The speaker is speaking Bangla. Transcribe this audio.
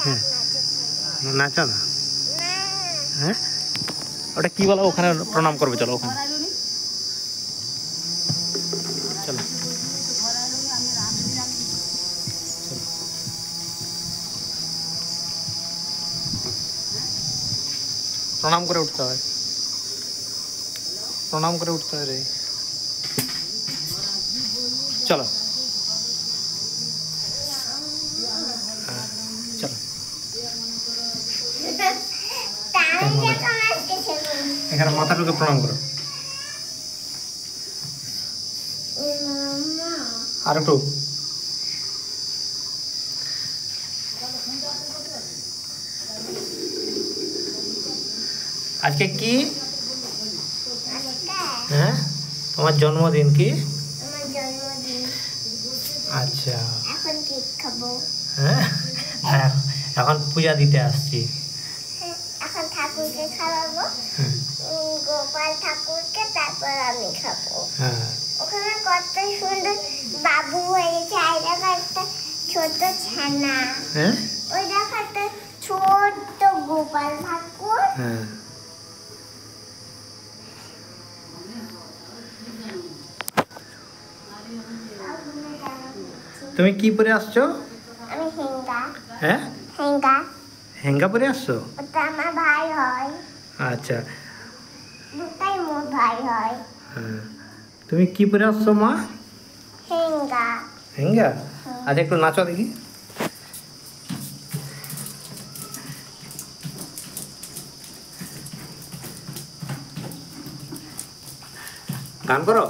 হ্যাঁ নাচো না হ্যাঁ ওটা কি বলো ওখানে প্রণাম করবে চলো ওখানে চলো প্রণাম করে উঠতে হয় প্রণাম করে উঠতে হয় রে চলো হ্যাঁ চলো এখানে মাথাটুকু প্রণাম করো আর একটু আজকে কি হ্যাঁ তোমার জন্মদিন কি আচ্ছা এখন কেক খাবো হ্যাঁ এখন পূজা দিতে আসছি এখন ঠাকুরকে খাওয়াবো গোপাল ঠাকুরকে তারপর আমি খাবো হ্যাঁ ওখানে কত সুন্দর বাবু হয়েছে আর দেখো একটা ছোট ছানা হ্যাঁ ওই দেখো একটা ছোট্ট গোপাল ঠাকুর হ্যাঁ তুমি কি পরে আসছো আমি হেঙ্গা হ্যাঁ হেঙ্গা হেঙ্গা পরে আসছো ওটা আমার ভাই হয় আচ্ছা দুটাই মোর ভাই হয় হ্যাঁ তুমি কি পরে আসছো মা হেঙ্গা হেঙ্গা আজ একটু নাচো দেখি গান করো